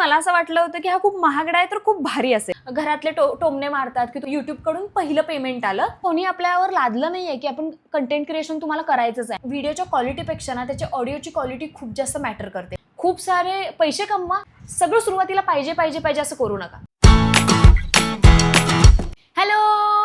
मला असं वाटलं होतं की हा खूप महागडा आहे तर खूप भारी असेल. घरातले टोमणे मारतात की YouTube कडून पहिलं पेमेंट आलं. कोणी आपल्यावर लादलं नाहीये की आपण कंटेंट क्रिएशन तुम्हाला करायचंच आहे. व्हिडिओच्या क्वालिटीपेक्षा ना त्याच्या ऑडिओची क्वालिटी खूप जास्त मॅटर करते. खूप सारे पैसे कमवा, सगळं सुरुवातीला पाहिजे असं करू नका. हॅलो,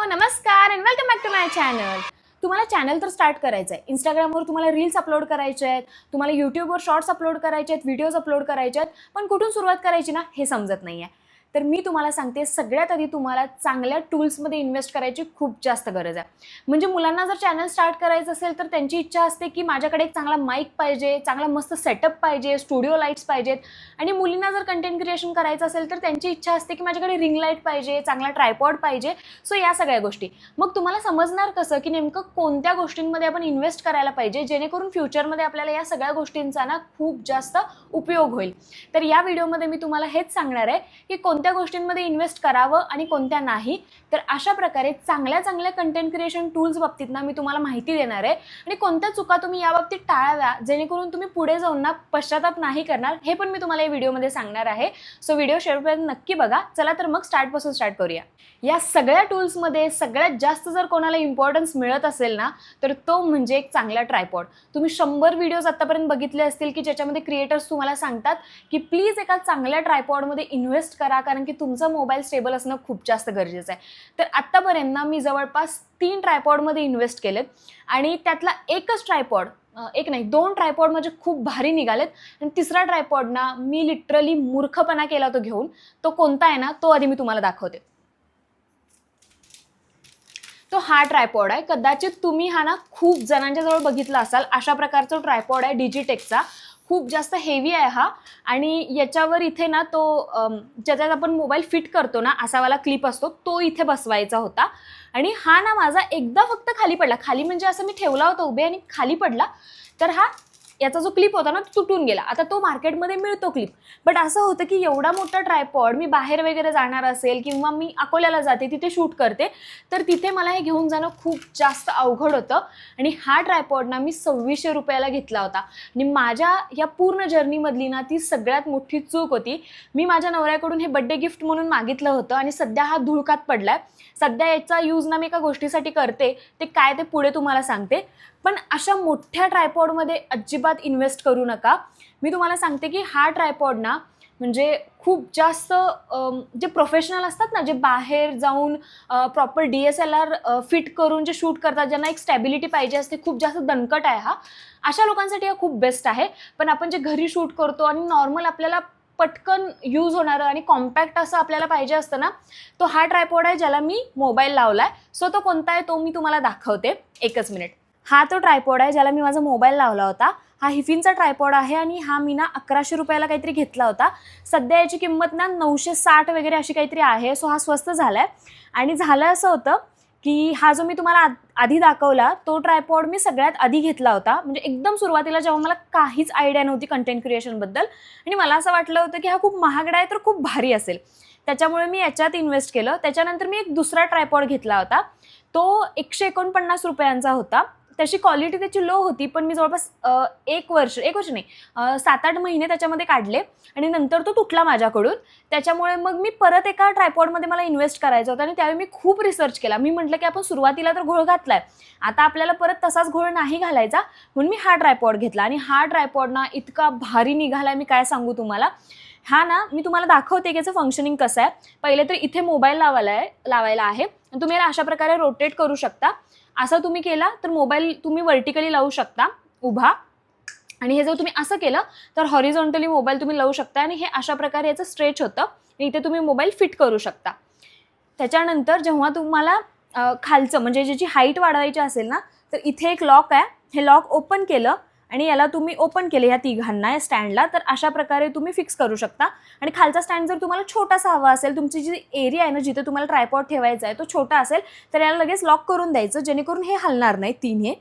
नमस्कार and welcome back to my channel. तुम्हाला चॅनल तर स्टार्ट करायचं आहे. इंस्टाग्रामवर तुम्हाला रील्स अपलोड करायचे आहेत, तुम्हाला यूट्यूबवर शॉर्ट्स अपलोड करायचे आहेत, व्हिडिओज अपलोड करायचे आहेत, पण कुठून सुरुवात करायची ना हे समजत नाही आहे. तर मी तुम्हाला सांगते, सगळ्यात आधी तुम्हाला चांगल्या टूल्समध्ये इन्व्हेस्ट करायची खूप जास्त गरज आहे. म्हणजे मुलांना जर चॅनल स्टार्ट करायचं असेल तर त्यांची इच्छा असते की माझ्याकडे एक चांगला माईक पाहिजे, चांगला मस्त सेटअप पाहिजे, स्टुडिओ लाईट्स पाहिजेत. आणि मुलींना जर कंटेंट क्रिएशन करायचं असेल तर त्यांची इच्छा असते की माझ्याकडे रिंग लाईट पाहिजे, चांगला ट्रायपॉड पाहिजे. सो या सगळ्या गोष्टी. मग तुम्हाला समजणार कसं की नेमकं कोणत्या गोष्टींमध्ये आपण इन्व्हेस्ट करायला पाहिजे जेणेकरून फ्युचरमध्ये आपल्याला या सगळ्या गोष्टींचा ना खूप जास्त उपयोग होईल. तर या व्हिडिओमध्ये मी तुम्हाला हेच सांगणार आहे की कोणत्या गोष्टींमध्ये इन्व्हेस्ट करावं आणि कोणत्या नाही. तर अशा प्रकारे चांगल्या कंटेंट क्रिएशन टूल्स बाबतीत ना मी तुम्हाला माहिती देणार आहे आणि कोणत्या चुका तुम्ही या बाबतीत टाळाव्या जेणेकरून तुम्ही पुढे जाऊन ना पश्चाताप नाही करणार, हे पण मी तुम्हाला या व्हिडिओमध्ये सांगणार आहे. सो व्हिडिओ शेवटपर्यंत नक्की बघा. चला तर मग स्टार्ट करूया. या सगळ्या टूल्समध्ये सगळ्यात जास्त जर कोणाला इम्पॉर्टन्स मिळत असेल ना तर तो म्हणजे एक चांगला ट्रायपॉड. तुम्ही 100 व्हिडिओज आतापर्यंत बघितले असतील की ज्याच्यामध्ये क्रिएटर्स तुम्हाला सांगतात की प्लीज एका चांगल्या ट्रायपॉडमध्ये इन्व्हेस्ट करा, कारण की तुमचा मोबाईल स्टेबल असणं खूप जास्त गरजेचं आहे. तर आत्तापर्यंत ना मी जवळपास 3 ट्रायपॉडमध्ये इन्व्हेस्ट केलेत आणि त्यातला एकच ट्रायपॉड, एक नाही 2 ट्रायपॉड म्हणजे खूप भारी निघालेत. आणि तिसरा ट्रायपॉड ना मी लिटरली मूर्खपणा केला तो घेऊन. तो कोणता आहे ना तो आधी मी तुम्हाला दाखवते. तो हा ट्रायपॉड आहे. कदाचित तुम्ही हा ना खूप जणांच्या जवळ बघितला असाल. अशा प्रकारचा ट्रायपॉड आहे डिजिटेकचा. खूप जास्त हेवी आहे हा. आणि याच्यावर इथे ना तो ज्याच्यात आपण मोबाईल फिट करतो ना असावाला क्लिप असतो तो इथे बसवायचा होता. आणि हा ना माझा एकदा फक्त खाली पडला. खाली म्हणजे असं मी ठेवला होता उभे आणि खाली पडला. तर हा याचा जो क्लिप होता ना तो तुटून गेला. आता तो मार्केटमध्ये मिळतो क्लिप. बट असं होतं की एवढा मोठा ट्रायपॉड मी बाहेर वगैरे जाणार असेल किंवा मी अकोल्याला जाते तिथे शूट करते तर तिथे मला हे घेऊन जाणं खूप जास्त अवघड होतं. आणि हा ट्रायपॉड ना मी 2600 रुपयाला घेतला होता. आणि माझ्या या पूर्ण जर्नीमधली ना ती सगळ्यात मोठी चूक होती. मी माझ्या नवऱ्याकडून हे बड्डे गिफ्ट म्हणून मागितलं होतं आणि सध्या हा धुळकात पडलाय. सध्या याचा यूज ना मी एका गोष्टीसाठी करते, ते काय ते पुढे तुम्हाला सांगते. पण अशा मोठ्या ट्रायपॉडमध्ये अजिबात इन्व्हेस्ट करू नका. मी तुम्हाला सांगते की हा ट्रायपॉड ना म्हणजे खूप जास्त जे प्रोफेशनल असतात ना, जे बाहेर जाऊन प्रॉपर DSLR फिट करून जे शूट करतात, ज्यांना एक स्टॅबिलिटी पाहिजे असते, खूप जास्त दणकट आहे हा. अशा लोकांसाठी हा खूप बेस्ट आहे. पण आपण जे घरी शूट करतो आणि नॉर्मल आपल्याला पटकन यूज होणारं आणि कॉम्पॅक्ट असं आपल्याला पाहिजे असतं ना, तो हा ट्रायपॉड आहे ज्याला मी मोबाईल लावलाय. सो तो कोणता आहे तो मी तुम्हाला दाखवते. एकच मिनिट. हा तो ट्रायपॉड आहे ज्याला मी माझा मोबाईल लावला होता. हा हिफिनचा ट्रायपॉड आहे आणि हा मी ना 1100 रुपयाला काहीतरी घेतला होता. सध्या याची किंमत ना 960 वगैरे अशी काहीतरी आहे. सो हा स्वस्त झाला आहे. आणि झालं असं होतं की हा जो मी तुम्हाला आधी दाखवला तो ट्रायपॉड मी सगळ्यात आधी घेतला होता. म्हणजे एकदम सुरुवातीला जेव्हा मला काहीच आयडिया नव्हती कंटेंट क्रिएशनबद्दल आणि मला असं वाटलं होतं की हा खूप महागडा आहे तर खूप भारी असेल. त्याच्यामुळे मी याच्यात इन्व्हेस्ट केलं. त्याच्यानंतर मी एक दुसरा ट्रायपॉड घेतला होता. तो 149 रुपयांचा होता. त्याची क्वालिटी त्याची लो होती, पण मी जवळपास 1 वर्ष नाही 7-8 महिने त्याच्यामध्ये काढले आणि नंतर तो तुटला माझ्याकडून. त्याच्यामुळे मग मी परत एका ट्रायपॉडमध्ये मला इन्व्हेस्ट करायचं होतं आणि त्यावेळी मी खूप रिसर्च केला. मी म्हटलं की आपण सुरुवातीला तर घोळ घातलाय, आता आपल्याला परत तसाच घोळ नाही घालायचा, म्हणून मी हा ट्रायपॉड घेतला. आणि हा ट्रायपॉड ना इतका भारी निघाला, मी काय सांगू तुम्हाला. हा ना मी तुम्हाला दाखवते की याचं फंक्शनिंग कसं आहे. पहिले तर इथे मोबाईल लावायला आहे. तुम्ही याला अशा प्रकारे रोटेट करू शकता. असं तुम्ही केला तर मोबाईल तुम्ही व्हर्टिकली लावू शकता उभा. आणि हे जर तुम्ही असं केलं तर हॉरिझॉन्टली मोबाईल तुम्ही लावू शकता. आणि हे अशा प्रकारे याचं स्ट्रेच होतं आणि इथे तुम्ही मोबाईल फिट करू शकता. त्याच्यानंतर जेव्हा तुम्हाला खालचं म्हणजे ज्याची हाईट वाढवायची असेल ना तर इथे एक लॉक आहे. हे लॉक ओपन केलं आणि याला तुम्ही ओपन केले ह्या तिघांना या स्टँडला तर अशा प्रकारे तुम्ही फिक्स करू शकता. आणि खालचा स्टँड जर तुम्हाला छोटासा हवा असेल, तुमची जी एरिया आहे ना जिथे तुम्हाला ट्रायपॉड ठेवायचा आहे तो छोटा असेल तर याला लगेच लॉक करून द्यायचं जेणेकरून हे हलणार नाही तिन्ही.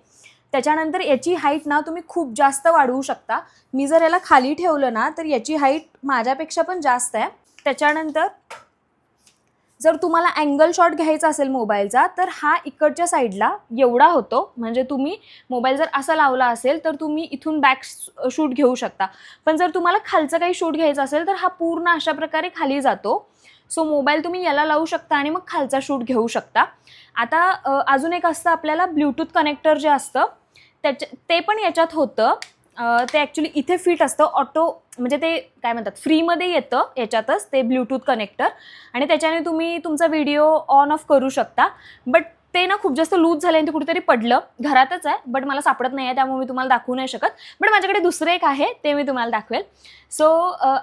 त्याच्यानंतर याची हाईट ना तुम्ही खूप जास्त वाढवू शकता. मी जर याला खाली ठेवलं ना तर याची हाईट माझ्यापेक्षा पण जास्त आहे. त्याच्यानंतर जर तुम्हाला अँगल शॉट घ्यायचा असेल मोबाईलचा तर हा इकडच्या साईडला एवढा होतो, म्हणजे तुम्ही मोबाईल जर असा लावला असेल तर तुम्ही इथून बॅक शूट घेऊ शकता. पण जर तुम्हाला खालचं काही शूट घ्यायचं असेल तर हा पूर्ण अशा प्रकारे खाली जातो. सो मोबाईल तुम्ही याला लावू शकता आणि मग खालचा शूट घेऊ शकता. आता अजून एक असतं आपल्याला ब्ल्यूटूथ कनेक्टर जे असतं ते पण याच्यात होतं. ते ॲक्च्युली इथे फिट असतं ऑटो, म्हणजे ते काय म्हणतात फ्रीमध्ये येतं याच्यातच ते ब्ल्यूटूथ कनेक्टर, आणि त्याच्याने तुम्ही तुमचा व्हिडिओ ऑन ऑफ करू शकता. बट ते ना खूप जास्त लूज झाले आणि ते कुठेतरी पडलं, घरातच आहे बट मला सापडत नाही आहे, त्यामुळे मी तुम्हाला दाखवू नाही शकत. बट माझ्याकडे दुसरं एक आहे ते मी तुम्हाला दाखवेल. सो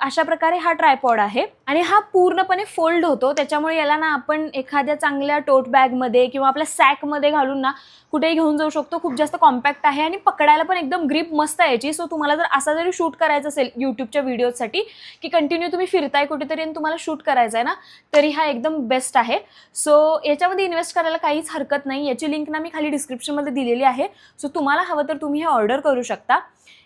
अशा प्रकारे हा ट्रायपॉड आहे आणि हा पूर्णपणे फोल्ड होतो, त्याच्यामुळे याला ना आपण एखाद्या चांगल्या टोट बॅगमध्ये किंवा आपल्या सॅकमध्ये घालून ना कुठेही घेऊन जाऊ शकतो. खूप जास्त कॉम्पॅक्ट आहे आणि पकडायला पण एकदम ग्रिप मस्त आहे याची. सो तुम्हाला जर असा जरी शूट करायचं असेल यूट्यूबच्या व्हिडिओसाठी की कंटिन्यू तुम्ही फिरताय कुठेतरी आणि तुम्हाला शूट करायचं आहे ना, तरी हा एकदम बेस्ट आहे. सो याच्यामध्ये इन्व्हेस्ट करायला काहीच हरकत नाही. याची लिंक ना मी खाली डिस्क्रिप्शनमध्ये दिलेली आहे. सो तुम्हाला हवं तर तुम्ही हे ऑर्डर करू शकता.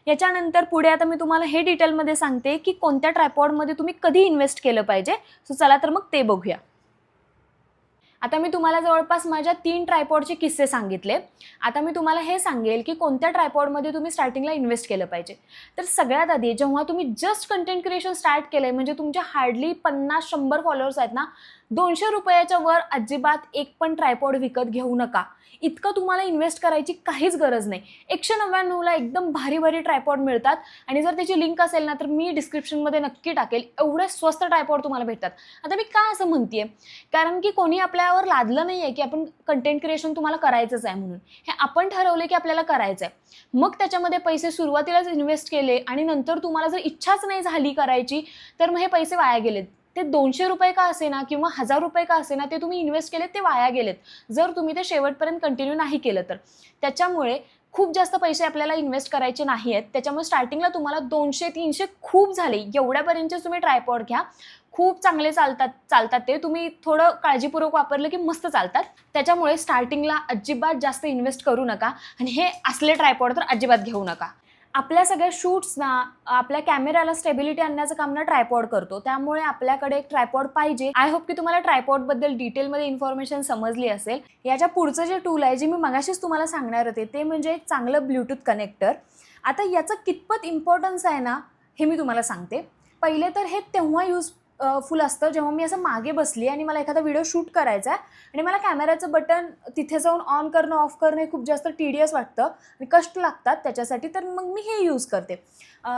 याच्यानंतर पुढे आता मी तुम्हाला हे डिटेलमध्ये सांगते की कोणत्या ट्रायपॉडमध्ये तुम्ही कधी इन्व्हेस्ट केलं पाहिजे. सो चला तर मग ते बघूया. आता मी तुम्हाला जवळपास माझ्या 3 ट्रायपॉडचे किस्से सांगितले. आता मी तुम्हाला हे सांगेल की कोणत्या ट्रायपॉडमध्ये तुम्ही स्टार्टिंगला इन्व्हेस्ट केलं पाहिजे. तर सगळ्यात आधी जेव्हा तुम्ही जस्ट कंटेंट क्रिएशन स्टार्ट केलंय, म्हणजे तुमचे हार्डली 50-100 फॉलोअर्स आहेत ना, ₹200 वर अजिबात एक पण ट्रायपॉड विकत घेऊ नका. इतकं तुम्हाला इन्व्हेस्ट करायची काहीच गरज नाही. 199ला एकदम भारी भारी ट्रायपॉड मिळतात आणि जर त्याची लिंक असेल ना तर मी डिस्क्रिप्शनमध्ये नक्की टाकेल. एवढे स्वस्त ट्रायपॉड तुम्हाला भेटतात. आता मी का असं म्हणतेय, कारण की कोणी आपल्यावर लादलं नाही आहे की आपण कंटेंट क्रिएशन तुम्हाला करायचंच आहे म्हणून. हे आपण ठरवलं की आपल्याला करायचं आहे. मग त्याच्यामध्ये पैसे सुरुवातीलाच इन्व्हेस्ट केले आणि नंतर तुम्हाला जर इच्छाच नाही झाली करायची तर मग हे पैसे वाया गेलेत. ते ₹200 का असेना किंवा ₹1000 का असेना, ते तुम्ही इन्व्हेस्ट केलेत ते वाया गेलेत, जर तुम्ही ते शेवटपर्यंत कंटिन्यू नाही केलं तर. त्याच्यामुळे खूप जास्त पैसे आपल्याला इन्व्हेस्ट करायचे नाही आहेत. त्याच्यामुळे स्टार्टिंगला तुम्हाला 200-300 खूप झाले एवढ्यापर्यंतचे तुम्ही ट्रायपॉड घ्या. खूप चांगले चालतात ते. तुम्ही थोडं काळजीपूर्वक वापरलं की मस्त चालतात. त्याच्यामुळे स्टार्टिंगला अजिबात जास्त इन्व्हेस्ट करू नका आणि हे असले ट्रायपॉड तर अजिबात घेऊ नका. आपल्या सगळ्या शूट्सना, आपल्या कॅमेऱ्याला स्टेबिलिटी आणण्याचं काम ना ट्रायपॉड करतो. त्यामुळे आपल्याकडे एक ट्रायपॉड पाहिजे. आय होप की तुम्हाला ट्रायपॉडबद्दल डिटेलमध्ये इन्फॉर्मेशन समजली असेल. याच्या पुढचं जे टूल आहे जे मी मगाशीच तुम्हाला सांगणार होते ते म्हणजे एक चांगलं ब्ल्यूटूथ कनेक्टर. आता याचं कितपत इम्पॉर्टन्स आहे ना हे मी तुम्हाला सांगते. पहिले तर हे तेव्हा फुल असतं जेव्हा मी असं मागे बसली आणि मला एखादा व्हिडिओ शूट करायचा आहे आणि मला कॅमेऱ्याचं बटन तिथे जाऊन ऑन करणं ऑफ करणं हे खूप जास्त टीडियस वाटतं आणि कष्ट लागतात त्याच्यासाठी, तर मग मी हे यूज करते.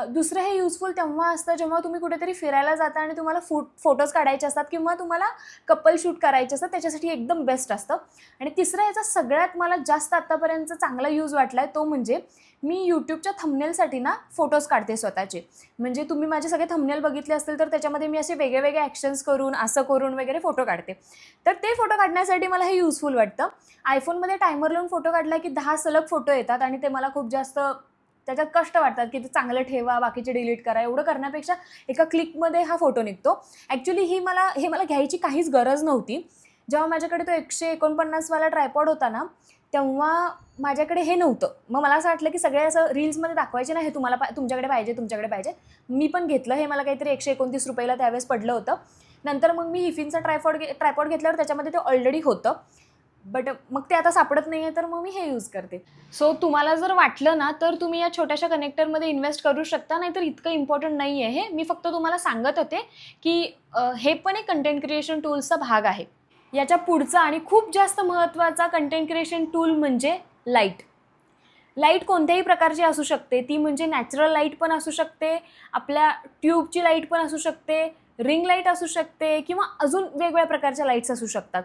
दुसरं हे युजफुल तेव्हा असतं जेव्हा तुम्ही कुठेतरी फिरायला जाता आणि तुम्हाला फोटोज काढायचे असतात किंवा तुम्हाला कपल शूट करायचे असतात, त्याच्यासाठी एकदम बेस्ट असतं. आणि तिसरं याचा सगळ्यात मला जास्त आत्तापर्यंत चांगला यूज वाटला आहे तो म्हणजे मी यूट्यूबच्या थंबनेलसाठी ना फोटोज काढते स्वतःचे. म्हणजे तुम्ही माझे सगळे थंबनेल बघितले असतील तर त्याच्यामध्ये मी असे वेगळे ॲक्शन्स करून असं करून वगैरे फोटो काढते. तर ते फोटो काढण्यासाठी मला हे युजफुल वाटतं. आयफोनमध्ये टायमर लावून फोटो काढला की 10 सलग फोटो येतात आणि ते मला खूप जास्त त्याच्यात कष्ट वाटतात की ते चांगलं ठेवा, बाकीचे डिलीट करा. एवढं करण्यापेक्षा एका क्लिकमध्ये हा फोटो निघतो. ॲक्च्युली हे मला घ्यायची काहीच गरज नव्हती. जेव्हा माझ्याकडे तो 149वाला ट्रायपॉड होता ना तेव्हा माझ्याकडे हे नव्हतं. मग मला असं वाटलं की सगळे असं रील्समध्ये दाखवायचे ना हे तुम्हाला तुमच्याकडे पाहिजे. मी पण घेतलं. हे मला काहीतरी ₹129ला त्यावेळेस पडलं होतं. नंतर मग मी हिफिनचा ट्रायपॉड घेतल्यावर त्याच्यामध्ये ते ऑलरेडी होतं. बट मग ते आता सापडत नाही आहे तर मग मी हे यूज करते. सो तुम्हाला जर वाटलं ना तर तुम्ही या छोट्याशा कनेक्टरमध्ये इन्व्हेस्ट करू शकता. नाहीतर इतकं इम्पॉर्टंट नाही आहे हे. मी फक्त तुम्हाला सांगत होते की हे पण एक कंटेंट क्रिएशन टूल्सचा भाग आहे. याच्या पुढचा आणि खूप जास्त महत्त्वाचा कंटेंट क्रिएशन टूल म्हणजे लाईट. लाईट कोणत्याही प्रकारची असू शकते. ती म्हणजे नॅचरल लाईट पण असू शकते, आपल्या ट्यूबची लाईट पण असू शकते, रिंग लाईट असू शकते किंवा अजून वेगवेगळ्या प्रकारच्या लाईट्स असू शकतात.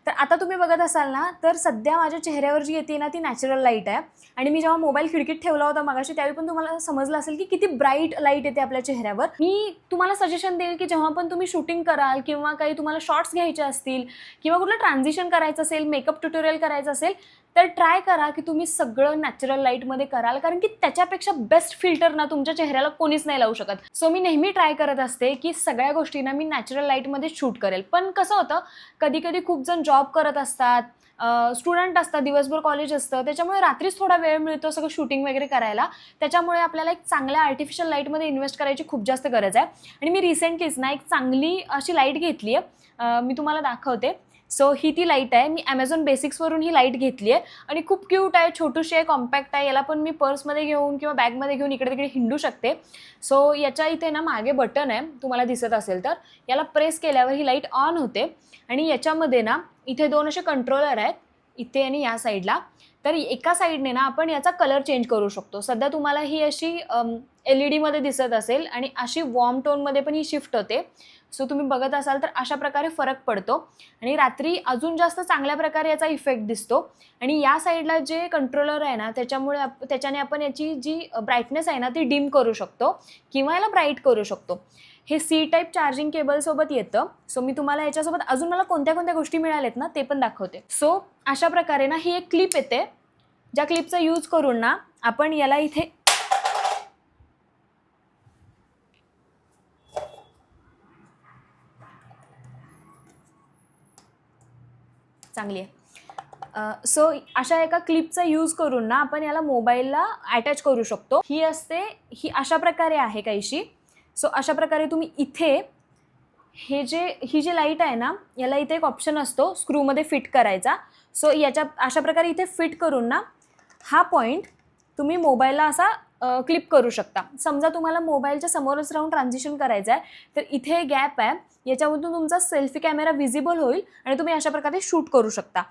तर आता तुम्ही बघत असाल ना तर सध्या माझ्या चेहऱ्यावर जी येते ना ती नॅचरल लाईट आहे. आणि मी जेव्हा मोबाईल खिडकीत ठेवला होता मगाशी त्यावेळी पण तुम्हाला समजलं असेल की किती ब्राईट लाईट येते आपल्या चेहऱ्यावर. मी तुम्हाला सजेशन देईल की जेव्हा पण तुम्ही शूटिंग कराल किंवा काही तुम्हाला शॉर्ट्स घ्यायचे असतील किंवा कुठलं ट्रान्झिशन करायचं असेल, मेकअप ट्युटोरियल करायचं असेल तर ट्राय करा की तुम्ही सगळं नॅचरल लाईटमध्ये कराल, कारण की त्याच्यापेक्षा बेस्ट फिल्टर ना तुमच्या चेहऱ्याला कोणीच नाही लावू शकत. सो मी नेहमी ट्राय करत असते की सगळ्या गोष्टींना मी नॅचरल लाईटमध्ये शूट करेल. पण कसं होतं कधी कधी खूप जण जॉब करत असतात स्टुडंट असतात, दिवसभर कॉलेज असतं, त्याच्यामुळे रात्रीच थोडा वेळ मिळतो सगळं शूटिंग वगैरे करायला. त्याच्यामुळे आपल्याला एक चांगल्या आर्टिफिशियल लाईटमध्ये इन्व्हेस्ट करायची खूप जास्त गरज आहे. आणि मी रिसेंटलीच ना एक चांगली अशी लाईट घेतली आहे, मी तुम्हाला दाखवते. सो ही ती लाईट आहे. मी Amazon बेसिक्सवरून ही लाईट घेतली आहे आणि खूप क्यूट आहे, छोटूशी आहे, कॉम्पॅक्ट आहे. याला पण मी पर्समध्ये घेऊन किंवा बॅगमध्ये घेऊन इकडे तिकडे हिंडू शकते. सो याच्या इथे ना मागे बटन आहे, तुम्हाला दिसत असेल तर. याला प्रेस केल्यावर ही लाईट ऑन होते आणि याच्यामध्ये ना इथे 2 असे कंट्रोलर आहेत, इथे आणि या साईडला. तर एका साईडने ना आपण याचा कलर चेंज करू शकतो. सध्या तुम्हाला ही अशी LED दिसत असेल आणि अशी वॉर्म टोनमध्ये पण ही शिफ्ट होते. सो तुम्ही बघत असाल तर अशा प्रकारे फरक पडतो आणि रात्री अजून जास्त चांगल्या प्रकारे याचा इफेक्ट दिसतो. आणि या साईडला जे कंट्रोलर आहे ना त्याच्याने आपण याची जी ब्राईटनेस आहे ना ती डिम करू शकतो किंवा याला ब्राईट करू शकतो. हे C टाईप चार्जिंग केबलसोबत येतं. सो मी तुम्हाला याच्यासोबत अजून मला कोणत्या कोणत्या गोष्टी मिळाल्यात ना ते पण दाखवते. सो अशा प्रकारे ना ही एक क्लिप येते, ज्या क्लिपचा यूज करून ना आपण याला इथे चांगली आहे. सो अशा एका क्लिपचा यूज करून ना आपण याला मोबाईलला अटॅच करू शकतो. ही अशा प्रकारे आहे काहीशी. सो अशा प्रकारे तुम्ही इथे ही जी लाईट आहे ना याला इथे एक ऑप्शन असतो स्क्रूमध्ये फिट करायचा. सो अशा प्रकारे इथे फिट करून ना हा पॉईंट तुम्ही मोबाईलला असा क्लिप करू शकता. समजा तुम्हाला मोबाईलच्या समोरच राहून ट्रान्झिशन करायचं आहे तर इथे गॅप आहे, याच्यामधून तुमचा सेल्फी कॅमेरा विजिबल होईल आणि तुम्ही अशा प्रकारे शूट करू शकता.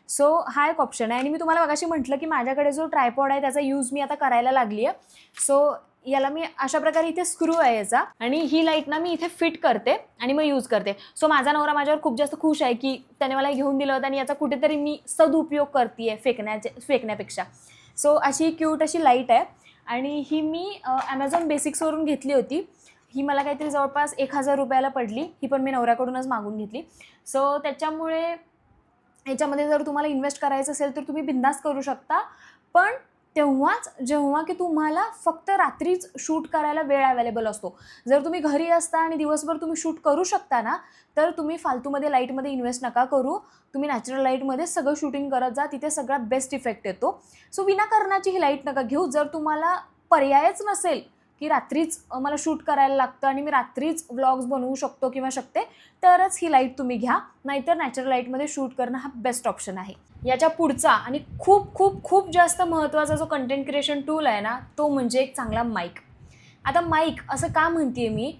सो हा एक ऑप्शन आहे. आणि मी तुम्हाला मगाशी म्हटलं की माझ्याकडे जो ट्रायपॉड आहे त्याचा यूज मी आता करायला लागली आहे. सो याला मी अशा प्रकारे इथे स्क्रू आहे याचा आणि ही लाईट ना मी इथे फिट करते आणि मग यूज करते. सो माझा नवरा माझ्यावर खूप जास्त खुश आहे की त्याने मला घेऊन दिलं होतं आणि याचा कुठेतरी मी सदुपयोग करते फेकण्यापेक्षा. सो अशी क्यूट अशी लाईट आहे आणि ही मी Amazon बेसिक्सवरून घेतली होती. ही मला काहीतरी जवळपास 1000 रुपयाला पडली. ही पण मी नवऱ्याकडूनच मागून घेतली. सो त्याच्यामुळे याच्यामध्ये जर तुम्हाला इन्व्हेस्ट करायचं असेल तर तुम्ही बिंदास करू शकता, पण तेव्हाच जेव्हा की तुम्हाला फक्त रात्रीच शूट करायला वेळ अवेलेबल असतो. जर तुम्ही घरी असता आणि दिवसभर तुम्ही शूट करू शकता ना तर तुम्ही फालतूमध्ये लाईटमध्ये इन्व्हेस्ट नका करू. तुम्ही नॅचरल लाईटमध्ये सगळं शूटिंग करत जा, तिथे सगळ्यात बेस्ट इफेक्ट येतो. सो विनाकारणाची ही लाईट नका घेऊ. जर तुम्हाला पर्यायच नसेल की रात्रीच मला शूट करायला लागतं आणि मी रात्रीच व्लॉग्स बनवू शकतो किंवा शकते तरच ही लाईट तुम्ही घ्या, नाहीतर नॅचरल लाईटमध्ये शूट करणं हा बेस्ट ऑप्शन आहे. याच्या पुढचा आणि खूप खूप खूप जास्त महत्त्वाचा जो कंटेंट क्रिएशन टूल आहे ना तो म्हणजे एक चांगला माईक. आता माईक असं का म्हणते मी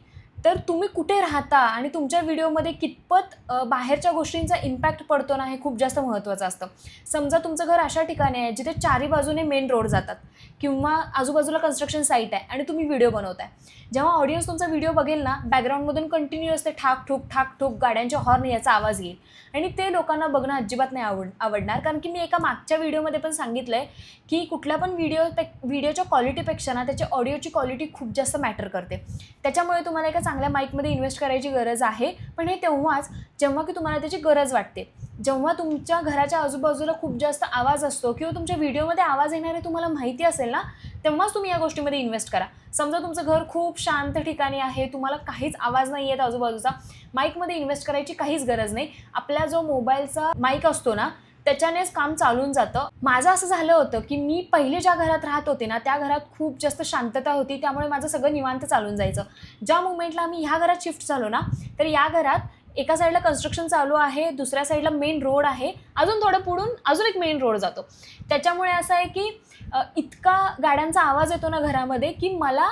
तर तुम्ही कुठे राहता आणि तुमच्या व्हिडिओमध्ये कितपत बाहेरच्या गोष्टींचा इम्पॅक्ट पडतो ना हे खूप जास्त महत्त्वाचं असतं. समजा तुमचं घर अशा ठिकाणी आहे जिथे चारी बाजूने मेन रोड जातात किंवा आजूबाजूला कन्स्ट्रक्शन साईट आहे आणि तुम्ही व्हिडिओ बनवताय. जेव्हा ऑडियन्स तुमचा व्हिडिओ बघेल ना बॅकग्राऊंडमधून कंटिन्युअस ते ठाक ठोक गाड्यांच्या हॉर्न याचा आवाज येईल आणि ते लोकांना बघणं अजिबात नाही आवडणार. कारण की मी एका मागच्या व्हिडिओमध्ये पण सांगितलं आहे की कुठल्या पण व्हिडिओच्या क्वालिटीपेक्षा ना त्याची ऑडिओची क्वालिटी खूप जास्त मॅटर करते. त्याच्यामुळे तुम्हाला एका चांगल्या माईकमध्ये इन्व्हेस्ट करायची गरज आहे, पण हे तेव्हाच जेव्हा की तुम्हाला त्याची गरज वाटते. जेव्हा तुमच्या घराच्या आजूबाजूला खूप जास्त आवाज असतो किंवा तुमच्या व्हिडिओमध्ये आवाज येणार आहे तुम्हाला माहिती असेल ना तेव्हाच तुम्ही या गोष्टीमध्ये इन्व्हेस्ट करा. समजा तुमचं घर खूप शांत ठिकाणी आहे, तुम्हाला काहीच आवाज नाही येत आजूबाजूचा, माईकमध्ये इन्व्हेस्ट करायची काहीच गरज नाही. आपला जो मोबाईलचा माईक असतो ना त्याच्यानेच काम चालून जातं. माझं असं झालं होतं की मी पहिले ज्या घरात राहत होते ना त्या घरात खूप जास्त शांतता होती, त्यामुळे माझं सगळं निवांत चालून जायचं. ज्या मोमेंटला आम्ही ह्या घरात शिफ्ट झालो ना तर या घरात एका साईडला कन्स्ट्रक्शन चालू आहे, दुसऱ्या साईडला मेन रोड आहे, अजून थोडं पुढून अजून एक मेन रोड जातो. त्याच्यामुळे असं आहे की इतका गाड्यांचा आवाज येतो ना घरामध्ये की मला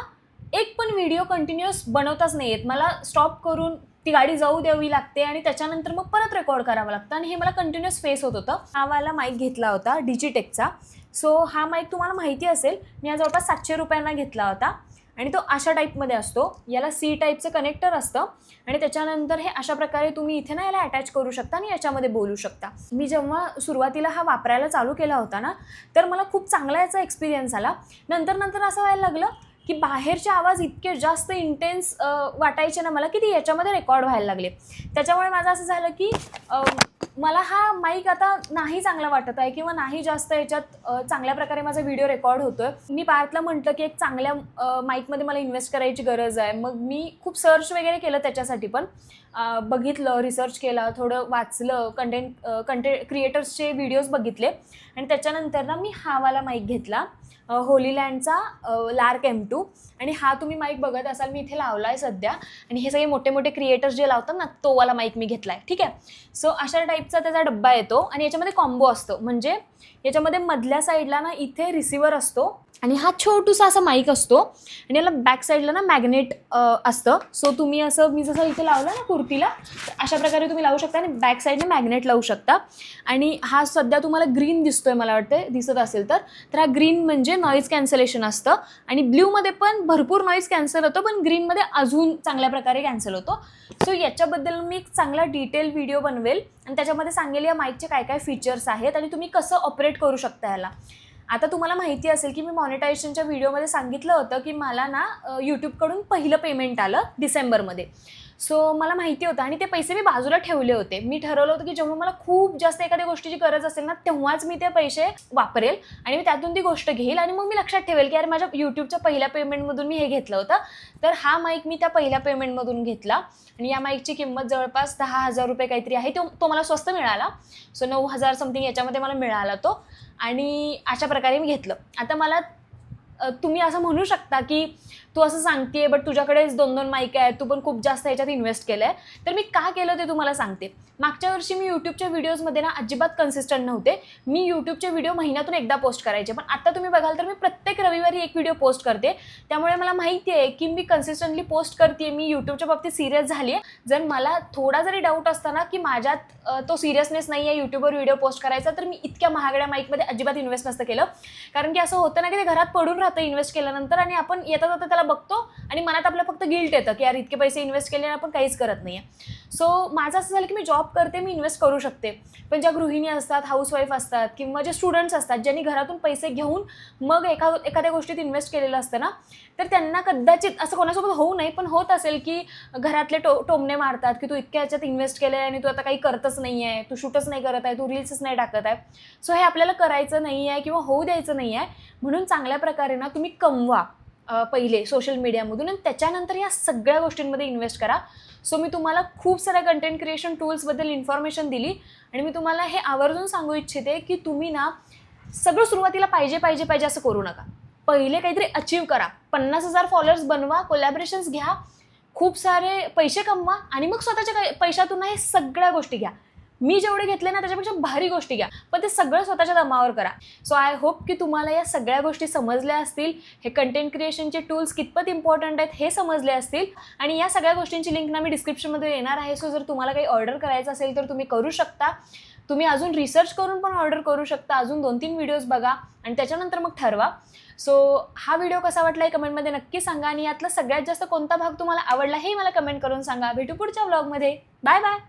एक पण व्हिडिओ कंटिन्युअस बनवताच नाही येत. मला स्टॉप करून ती गाडी जाऊ द्यावी लागते आणि त्याच्यानंतर मग परत रेकॉर्ड करावं लागतं आणि हे मला कंटिन्युअस फेस होत होतं. हा वाला माईक घेतला होता डिजिटेकचा. सो हा माईक तुम्हाला माहिती असेल, मी हा जवळपास 700 रुपयांना घेतला होता आणि तो अशा टाईपमध्ये असतो. याला C टाईपचं कनेक्टर असतं आणि त्याच्यानंतर हे अशा प्रकारे तुम्ही इथे ना याला अटॅच करू शकता आणि याच्यामध्ये बोलू शकता. मी जेव्हा सुरुवातीला हा वापरायला चालू केला होता ना तर मला खूप चांगला याचा एक्सपिरियन्स आला. नंतर असं व्हायला लागलं की बाहेरचे आवाज इतके जास्त इंटेन्स वाटायचे ना मला की ते याच्यामध्ये रेकॉर्ड व्हायला लागले. त्याच्यामुळे माझं असं झालं की मला हा माईक आता नाही चांगला वाटत आहे किंवा नाही जास्त याच्यात चांगल्या प्रकारे माझा व्हिडिओ रेकॉर्ड होतोय. मी पार्थला म्हटलं की एक चांगल्या माईकमध्ये मला इन्व्हेस्ट करायची गरज आहे. मग मी खूप सर्च वगैरे केलं त्याच्यासाठी, पण बघितलं, रिसर्च केला, थोडं वाचलं, कंटेंट क्रिएटर्सचे व्हिडिओज बघितले आणि त्याच्यानंतर ना मी हा वाला माईक घेतला, होलीलँडचा लार्क M2. आणि हा तुम्ही माईक बघत असाल, मी इथे लावला आहे सध्या. आणि हे सगळे मोठे मोठे क्रिएटर्स जे लावतात ना, तो वाला माईक मी घेतला आहे. ठीक आहे. सो अशा टाईपचा त्याचा डब्बा येतो आणि याच्यामध्ये कॉम्बो असतो. म्हणजे याच्यामध्ये मधल्या साईडला ना इथे रिसिव्हर असतो आणि हा छोटूसा असा माईक असतो आणि याला बॅक साईडला ना मॅग्नेट असतं. सो तुम्ही असं, मी जसं इथे लावलं ना कुर्तीला, अशा प्रकारे तुम्ही लावू शकता आणि बॅक साईडने मॅग्नेट लावू शकता. आणि हा सध्या तुम्हाला ग्रीन दिसतोय, मला वाटते दिसत असेल तर हा ग्रीन म्हणजे नॉईज कॅन्सलेशन असतं. आणि ब्ल्यूमध्ये पण भरपूर नॉईज कॅन्सल होतो, पण ग्रीनमध्ये अजून चांगल्या प्रकारे कॅन्सल होतो. सो याच्याबद्दल मी एक चांगला डिटेल व्हिडिओ बनवेल आणि त्याच्यामध्ये सांगेल या माईकचे काय काय फीचर्स आहेत आणि तुम्ही कसं ऑपरेट करू शकता याला. आता तुम्हाला माहिती असेल की मी मॉनिटायझेशनच्या व्हिडिओमध्ये सांगितलं होतं की मला ना यूट्यूबकडून पहिलं पेमेंट आलं डिसेंबरमध्ये. सो मला माहिती होतं आणि ते पैसे मी बाजूला ठेवले होते. मी ठरवलं होतं की जेव्हा मला खूप जास्त एखाद्या गोष्टीची गरज असेल ना, तेव्हाच मी ते पैसे वापरेल आणि मी त्यातून ती गोष्ट घेईल आणि मग मी लक्षात ठेवेल की यार माझ्या यूट्यूबच्या पहिल्या पेमेंटमधून मी हे घेतलं होतं. तर हा माईक मी त्या पहिल्या पेमेंटमधून घेतला आणि या माईकची किंमत जवळपास 10,000 रुपये काहीतरी आहे. तो मला स्वस्त मिळाला. सो 9,000 समथिंग याच्यामध्ये मला मिळाला तो. आणि अशा प्रकारे मी घेतलं. आता मला तुम्ही असं म्हणू शकता की तू असं सांगतेय बट तुझ्याकडेच 2-2 माईक आहेत, तू पण खूप जास्त ह्याच्यात इन्व्हेस्ट केलं आहे. तर मी का केलं ते तुम्हाला सांगते. मागच्या वर्षी मी यूट्यूबच्या व्हिडिओजमध्ये ना अजिबात कन्सिस्टंट नव्हते. मी यूट्यूबचे व्हिडिओ महिन्यातून एकदा पोस्ट करायचे, पण आता तुम्ही बघाल तर मी प्रत्येक रविवारी एक व्हिडिओ पोस्ट करते. त्यामुळे मला माहिती आहे की मी कन्सिस्टंटली पोस्ट करते. मी यूट्यूबच्या बाबतीत सिरियस झाली आहे. जर मला थोडा जरी डाऊट असताना की माझ्यात तो सिरियसनेस नाही आहे यूट्यूबवर व्हिडिओ पोस्ट करायचा, तर मी इतक्या महागड्या माईकमध्ये अजिबात इन्व्हेस्ट नसतं केलं. कारण की असं होतं ना की ते घरात पडून राहतं इन्व्हेस्ट केल्यानंतर आणि आपण येता जाता त्याला बघतो आणि मनात आपलं फक्त गिल्ट येतं की यार इतके पैसे इन्व्हेस्ट केले आणि आपण काहीच करत नाही आहे. सो माझं असं झालं की मी जॉब करते, मी इन्व्हेस्ट करू शकते, पण ज्या गृहिणी असतात, हाऊसवाईफ असतात किंवा जे स्टुडंट्स असतात, ज्यांनी घरातून पैसे घेऊन मग एखाद्या गोष्टीत इन्व्हेस्ट केलेलं असतं ना, तर त्यांना कदाचित असं कोणासोबत होऊ नये, पण होत असेल की घरातले टोमणे मारतात की तू इतक्या ह्याच्यात इन्व्हेस्ट केलं आहे आणि तू आता काही करतच नाही आहे, तू शूटच नाही करत आहे, तू रील्सच नाही टाकत आहे. सो हे आपल्याला करायचं नाही आहे किंवा होऊ द्यायचं नाही आहे. म्हणून चांगल्या प्रकारे ना तुम्ही कमवा पहिले सोशल मीडियामधून आणि त्याच्यानंतर या सगळ्या गोष्टींमध्ये इन्व्हेस्ट करा. सो मी तुम्हाला खूप साऱ्या कंटेंट क्रिएशन टूल्सबद्दल इन्फॉर्मेशन दिली आणि मी तुम्हाला हे आवर्जून सांगू इच्छिते की तुम्ही ना सगळं सुरुवातीला पाहिजे असं करू नका. पहिले काहीतरी अचीव करा, 50,000 फॉलोअर्स बनवा, कोलॅबरेशन्स घ्या, खूप सारे पैसे कमवा आणि मग स्वतःच्या पैशातून हे सगळ्या गोष्टी घ्या. मी जेवढे घेतले ना त्याच्यापेक्षा भारी गोष्टी घ्या, पण ते सगळं स्वतःच्या दमावर करा. सो आय होप की तुम्हाला या सगळ्या गोष्टी समजल्या असतील. हे कंटेंट क्रिएशनचे टूल्स कितपत इम्पॉर्टंट आहेत हे समजले असतील आणि या सगळ्या गोष्टींची लिंक ना मी डिस्क्रिप्शनमध्ये देणार आहे. सो जर तुम्हाला काही ऑर्डर करायचं असेल तर तुम्ही करू शकता. तुम्ही अजून रिसर्च करून पण ऑर्डर करू शकता. अजून 2-3 व्हिडिओज बघा आणि त्याच्यानंतर मग ठरवा. सो हा व्हिडिओ कसा वाटला हे कमेंटमध्ये नक्की सांगा आणि यातला सगळ्यात जास्त कोणता भाग तुम्हाला आवडला हे मला कमेंट करून सांगा. भेटू पुढच्या व्लॉगमध्ये. Bye bye.